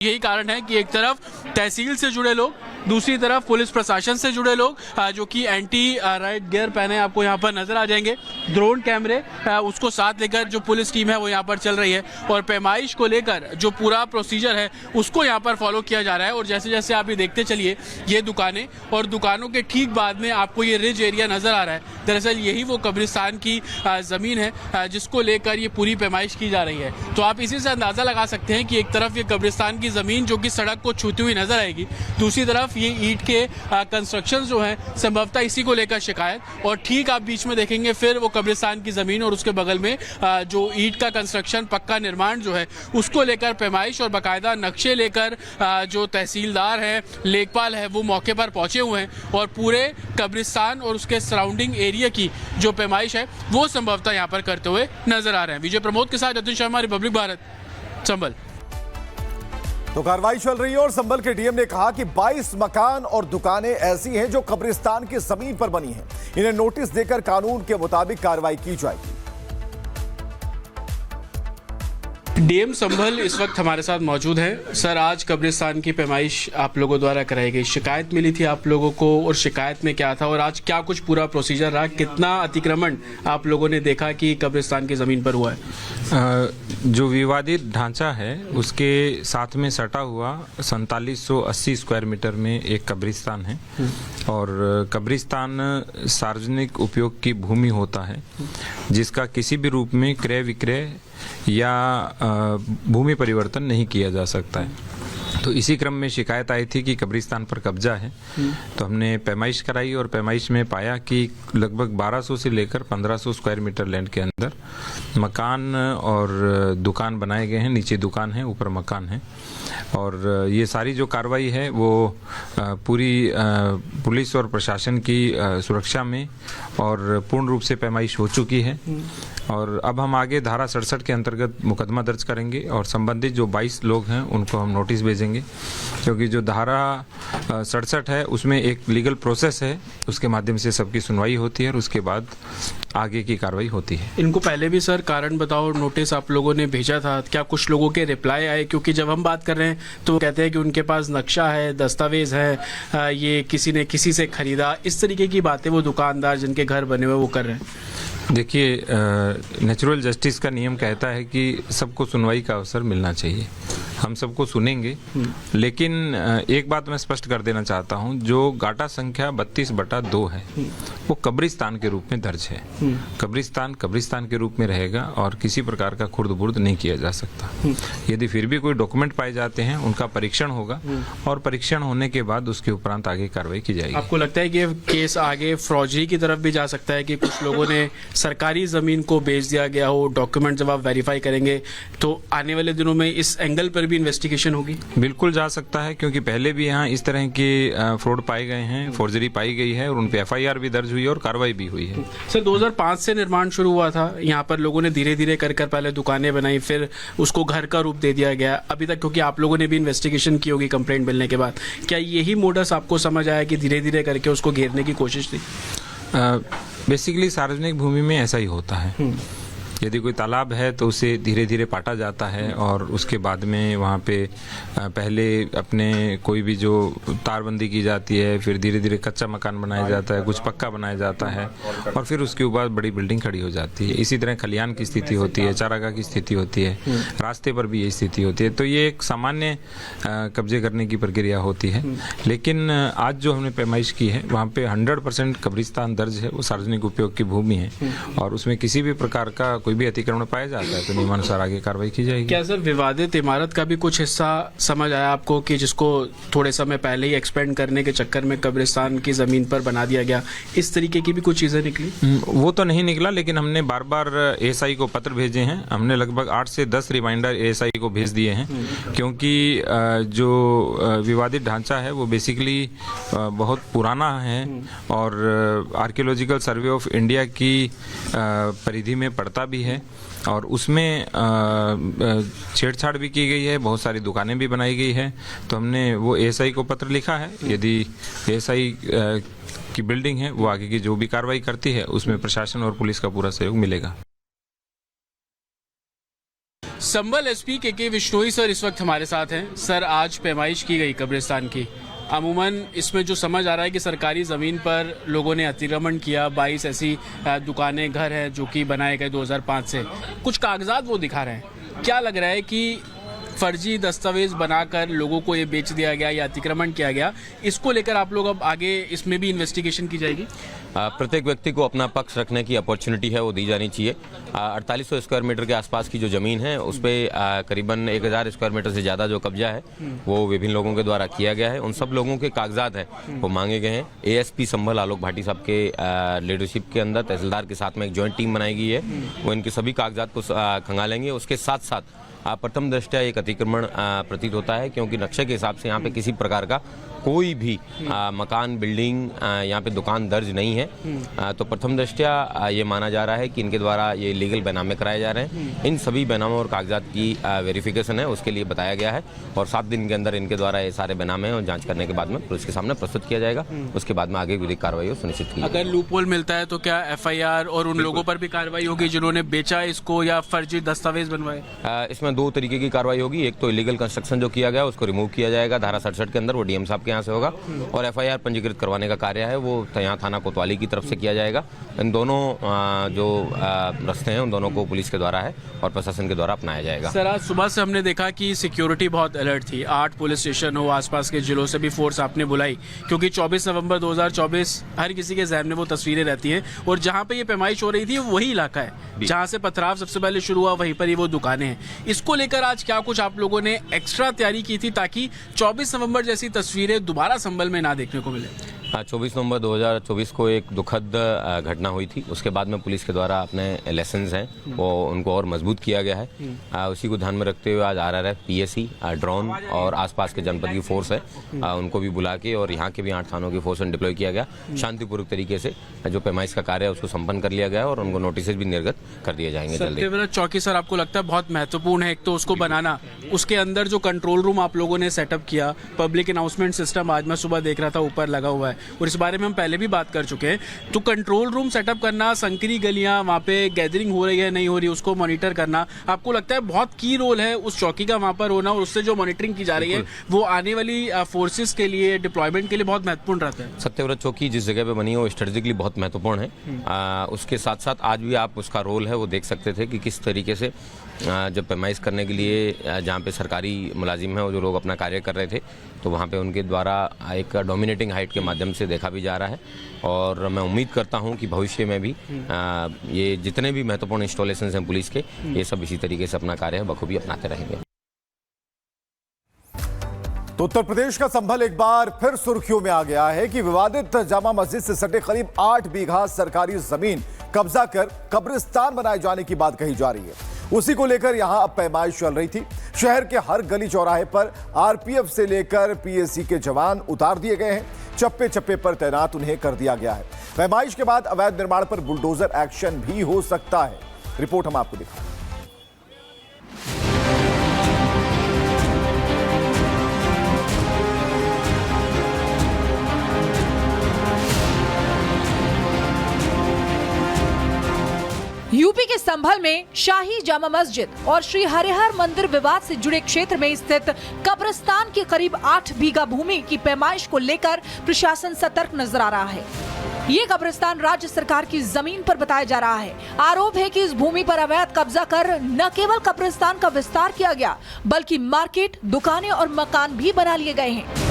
यही कारण है कि एक तरफ तहसील से जुड़े लोग, दूसरी तरफ पुलिस प्रशासन से जुड़े लोग जो कि एंटी राइट गियर पहने आपको यहाँ पर नजर आ जाएंगे। ड्रोन कैमरे उसको साथ लेकर जो पुलिस टीम है वो यहाँ पर चल रही है और पैमाइश को लेकर जो पूरा प्रोसीजर है उसको यहाँ पर फॉलो किया जा रहा है। और जैसे जैसे आप ये देखते चलिए, ये दुकानें और दुकानों के ठीक बाद में आपको ये रिज एरिया नजर आ रहा है। दरअसल यही वो कब्रिस्तान की ज़मीन है जिसको लेकर ये पूरी पैमाइश की जा रही है। तो आप इसी से अंदाज़ा लगा सकते हैं कि एक तरफ ये कब्रिस्तान की ज़मीन जो कि सड़क को छूती हुई नजर आएगी, दूसरी तरफ ये ईंट के कंस्ट्रक्शन जो है संभवतः इसी को लेकर शिकायत, और ठीक आप बीच में देखेंगे फिर वो कब्रिस्तान की ज़मीन और उसके बगल में जो ईंट का कंस्ट्रक्शन, पक्का निर्माण जो है उसको लेकर पैमाइश और बाकायदा नक्शे लेकर जो तहसीलदार है, लेखपाल है, वो मौके पर पहुंचे हुए हैं और पूरे कब्रिस्तान और उसके सराउंडिंग एरिया की जो पैमाइश है वो संभवतः यहाँ पर करते हुए नजर आ रहे हैं। विजय प्रमोद के साथ जतिन शर्मा, रिपब्लिक भारत, संभल। तो कार्रवाई चल रही है और संभल के डीएम ने कहा कि 22 मकान और दुकानें ऐसी हैं जो कब्रिस्तान की जमीन पर बनी हैं। इन्हें नोटिस देकर कानून के मुताबिक कार्रवाई की जाएगी। डीएम संभल इस वक्त हमारे साथ मौजूद है। सर, आज कब्रिस्तान की पैमाइश आप लोगों द्वारा कराई गई, शिकायत मिली थी आप लोगों को और शिकायत में क्या था और आज क्या कुछ पूरा प्रोसीजर रहा, कितना अतिक्रमण आप लोगों ने देखा कि कब्रिस्तान की ज़मीन पर हुआ है? जो विवादित ढांचा है उसके साथ में सटा हुआ 4780 स्क्वायर मीटर में एक कब्रिस्तान है और कब्रिस्तान सार्वजनिक उपयोग की भूमि होता है जिसका किसी भी रूप में क्रय विक्रय या भूमि परिवर्तन नहीं किया जा सकता है। तो इसी क्रम में शिकायत आई थी कि कब्रिस्तान पर कब्जा है, तो हमने पैमाइश कराई और पैमाइश में पाया कि लगभग 1200 से लेकर 1500 स्क्वायर मीटर लैंड के अंदर मकान और दुकान बनाए गए हैं। नीचे दुकान है, ऊपर मकान है और ये सारी जो कार्रवाई है वो पूरी पुलिस और प्रशासन की सुरक्षा में और पूर्ण रूप से पैमाइश हो चुकी है। और अब हम आगे धारा 67 के अंतर्गत मुकदमा दर्ज करेंगे और संबंधित जो 22 लोग हैं उनको हम नोटिस भेजेंगे, क्योंकि जो धारा 67 है उसमें एक लीगल प्रोसेस है, उसके माध्यम से सबकी सुनवाई होती है और उसके बाद आगे की कार्रवाई होती है। इनको पहले भी सर कारण बताओ नोटिस आप लोगों ने भेजा था, क्या कुछ लोगों के रिप्लाई आए? क्योंकि जब हम बात कर रहे हैं तो वो कहते हैं कि उनके पास नक्शा है, दस्तावेज है, ये किसी ने किसी से खरीदा, इस तरीके की बातें वो दुकानदार जिनके घर बने हुए वो कर रहे हैं। देखिए, नेचुरल जस्टिस का नियम कहता है कि सबको सुनवाई का अवसर मिलना चाहिए। हम सबको सुनेंगे, लेकिन एक बात मैं स्पष्ट कर देना चाहता हूं, जो गाटा संख्या 32/2 है वो कब्रिस्तान के रूप में दर्ज है। कब्रिस्तान के रूप में रहेगा और किसी प्रकार का खुर्द बुर्द नहीं किया जा सकता। यदि फिर भी कोई डॉक्यूमेंट पाए जाते हैं उनका परीक्षण होगा और परीक्षण होने के बाद उसके उपरांत आगे कार्रवाई की जाएगी। आपको लगता है कि केस आगे फौजी की तरफ भी जा सकता है कि कुछ लोगों ने सरकारी जमीन को बेच दिया गया हो? डॉक्यूमेंट जब आप वेरीफाई करेंगे तो आने वाले दिनों में इस एंगल पर भी इन्वेस्टिगेशन होगी? बिल्कुल जा सकता है, क्योंकि पहले भी यहाँ इस तरह के फ्रॉड पाए गए हैं, फोर्जरी पाई गई है और उन पे एफआईआर भी दर्ज हुई है और कार्रवाई भी हुई है। सर, 2005 से निर्माण शुरू हुआ था यहाँ पर, लोगों ने धीरे धीरे कर पहले दुकानें बनाई, फिर उसको घर का रूप दे दिया गया अभी तक, क्योंकि आप लोगों ने भी इन्वेस्टिगेशन की होगी कंप्लेंट मिलने के बाद। क्या यही मोडस आपको समझ आया कि धीरे धीरे करके उसको घेरने की कोशिश थी? बेसिकली सार्वजनिक भूमि में ऐसा ही होता है। यदि कोई तालाब है तो उसे धीरे धीरे पाटा जाता है और उसके बाद में वहाँ पे पहले अपने कोई भी जो तारबंदी की जाती है, फिर धीरे धीरे कच्चा मकान बनाया जाता है, कुछ पक्का बनाया जाता है और फिर उसके बाद बड़ी बिल्डिंग खड़ी हो जाती है। इसी तरह खलियान की स्थिति होती है, चारागाह की स्थिति होती है, रास्ते पर भी यही स्थिति होती है। तो ये एक सामान्य कब्जे करने की प्रक्रिया होती है। लेकिन आज जो हमने पैमाइश की है वहाँ पे 100% कब्रिस्तान दर्ज है, वो सार्वजनिक उपयोग की भूमि है और उसमें किसी भी प्रकार का कोई भी अतिक्रमण पाया जाता है तो नियमानुसार आगे कार्रवाई की जाएगी। क्या सर विवादित इमारत का भी कुछ हिस्सा समझ आया आपको कि जिसको थोड़े समय पहले ही एक्सपेंड करने के चक्कर में कब्रिस्तान की जमीन पर बना दिया गया, इस तरीके की भी कुछ चीजें निकली? वो तो नहीं निकला, लेकिन हमने बार बार एएसआई को पत्र भेजे हैं। हमने लगभग 8 से 10 रिमाइंडर एएसआई को भेज दिए हैं, क्योंकि जो विवादित ढांचा है वो बेसिकली बहुत पुराना है और आर्कियोलॉजिकल सर्वे ऑफ इंडिया की परिधि में पड़ता भी है और उसमें छेड़छाड़ भी की गई है, बहुत सारी दुकानें भी बनाई गई है। तो हमने वो एएसआई को पत्र लिखा है। यदि एएसआई की बिल्डिंग है वो आगे की जो भी कार्रवाई करती है उसमें प्रशासन और पुलिस का पूरा सहयोग मिलेगा। संबल एसपी के विश्नोई सर इस वक्त हमारे साथ हैं। सर, आज पैमाइश की गई कब्रिस्तान की। अमूमन इसमें जो समझ आ रहा है कि सरकारी ज़मीन पर लोगों ने अतिक्रमण किया। 22 ऐसी दुकानें, घर हैं जो कि बनाए गए 2005 से। कुछ कागजात वो दिखा रहे हैं। क्या लग रहा है कि फर्जी दस्तावेज बनाकर लोगों को ये बेच दिया गया या अतिक्रमण किया गया? इसको लेकर आप लोग अब आगे इसमें भी इन्वेस्टिगेशन की जाएगी? प्रत्येक व्यक्ति को अपना पक्ष रखने की अपॉर्चुनिटी है, वो दी जानी चाहिए। 4800 स्क्वायर मीटर के आसपास की जो ज़मीन है उस पर करीबन 1000 स्क्वायर मीटर से ज़्यादा जो कब्जा है वो विभिन्न लोगों के द्वारा किया गया है। उन सब लोगों के कागजात हैं वो मांगे गए हैं। एएसपी संभल आलोक भाटी साहब के लीडरशिप के अंदर तहसीलदार के साथ में एक जॉइंट टीम बनाई गई है। वो इनके सभी कागजात को खंगालेंगे। उसके साथ साथ प्रथम दृष्टया एक अतिक्रमण प्रतीत होता है, क्योंकि नक्शे के हिसाब से यहाँ पे किसी प्रकार का कोई भी मकान, बिल्डिंग, यहाँ पे दुकान दर्ज नहीं है। तो प्रथम दृष्टया ये माना जा रहा है कि इनके द्वारा ये लीगल बैनामे कराए जा रहे हैं। इन सभी बैनामों और कागजात की वेरिफिकेशन है, उसके लिए बताया गया है और 7 दिन के अंदर इनके द्वारा ये सारे बैनामे और जांच करने के बाद में पुलिस के सामने प्रस्तुत किया जाएगा। उसके बाद में आगे विधिक कार्रवाई सुनिश्चित की। अगर लूपहोल मिलता है तो क्या FIR और उन लोगों पर भी कार्रवाई होगी जिन्होंने बेचा इसको या फर्जी दस्तावेज बनवाए? इसमें 2 तरीके की कार्रवाई होगी। एक तो इलीगल कंस्ट्रक्शन जो किया गया उसको रिमूव किया जाएगा धारा 67 के अंदर, वो डीएम साहब के यहाँ से होगा। और FIR पंजीकृत करवाने का कार्य है वो यहाँ थाना कोतवाली की तरफ से किया जाएगा। इन दोनों जो रास्ते हैं उन दोनों को पुलिस के द्वारा है और प्रशासन के द्वारा अपनाया जाएगा। सर, आज सुबह से हमने देखा कि सिक्योरिटी बहुत अलर्ट थी। 8 पुलिस स्टेशन हो, आसपास के जिलों से भी फोर्स आपने बुलाई, क्योंकि 24 नवंबर 2024 हर किसी के ज़हन में वो तस्वीरें रहती हैं। और जहाँ पे ये पैमाइश हो रही थी वही इलाका है जहाँ से पथराव सबसे पहले शुरू हुआ, वहीं पर ही वो दुकानें हैं। इसको लेकर आज क्या कुछ आप लोगों ने एक्स्ट्रा तैयारी की थी ताकि 24 नवंबर जैसी तस्वीरें दोबारा संभल में ना देखने को मिले? 24 नवंबर 2024 को एक दुखद घटना हुई थी। उसके बाद में पुलिस के द्वारा अपने लेसन्स हैं वो उनको और मजबूत किया गया है। उसी को ध्यान में रखते हुए आज RRF, PSC, ड्रोन और आसपास के जनपद की फोर्स है उनको भी बुला के और यहाँ के भी 8 थानों की फोर्स डिप्लॉय किया गया। शांतिपूर्वक तरीके से जो पैमाइश का कार्य है उसको संपन्न कर लिया गया और उनको नोटिस भी निर्गत कर दिए जाएंगे जल्दी। चौकी सर, आपको लगता है बहुत महत्वपूर्ण है एक तो उसको बनाना, उसके अंदर जो कंट्रोल रूम आप लोगों ने सेटअप किया, पब्लिक अनाउंसमेंट सिस्टम आज मैं सुबह देख रहा था ऊपर लगा हुआ है और इस बारे में हम पहले भी बात कर चुके हैं। तो कंट्रोल रूम सेटअप करना, संकरी गलियां, वहाँ पे गैदरिंग हो रही है नहीं हो रही उसको मॉनिटर करना, आपको लगता है बहुत की रोल है उस चौकी का वहाँ पर होना और उससे जो मॉनिटरिंग की जा रही है वो आने वाली फोर्सेस के लिए, डिप्लॉयमेंट के लिए बहुत महत्वपूर्ण रहता है? सत्यव्रत चौकी जिस जगह पे बनी है वो स्ट्रेटेजिकली बहुत महत्वपूर्ण है। उसके साथ साथ आज भी आप उसका रोल है वो देख सकते थे कि किस तरीके से जब पैमाइश करने के लिए जहाँ पे सरकारी मुलाजिम हैं वो जो लोग अपना कार्य कर रहे थे तो वहाँ पे उनके द्वारा एक डोमिनेटिंग हाइट के माध्यम से देखा भी जा रहा है। और मैं उम्मीद करता हूँ कि भविष्य में भी ये जितने भी महत्वपूर्ण इंस्टॉलेशंस हैं पुलिस के, ये सब इसी तरीके से अपना कार्य बखूबी अपनाते रहेंगे। तो उत्तर प्रदेश का संभल एक बार फिर सुर्खियों में आ गया है कि विवादित जामा मस्जिद से सटे करीब 8 बीघा सरकारी जमीन कब्जा कर कब्रिस्तान बनाए जाने की बात कही जा रही है। उसी को लेकर यहां अब पैमाइश चल रही थी। शहर के हर गली चौराहे पर RPF से लेकर PSC के जवान उतार दिए गए हैं। चप्पे चप्पे पर तैनात उन्हें कर दिया गया है। पैमाइश के बाद अवैध निर्माण पर बुलडोजर एक्शन भी हो सकता है। रिपोर्ट हम आपको दिखाएं। यूपी के संभल में शाही जामा मस्जिद और श्री हरिहर मंदिर विवाद से जुड़े क्षेत्र में स्थित कब्रिस्तान के करीब 8 बीघा भूमि की पैमाइश को लेकर प्रशासन सतर्क नजर आ रहा है। ये कब्रिस्तान राज्य सरकार की जमीन पर बताया जा रहा है। आरोप है कि इस भूमि पर अवैध कब्जा कर न केवल कब्रिस्तान का विस्तार किया गया बल्कि मार्केट, दुकानें और मकान भी बना लिए गए हैं।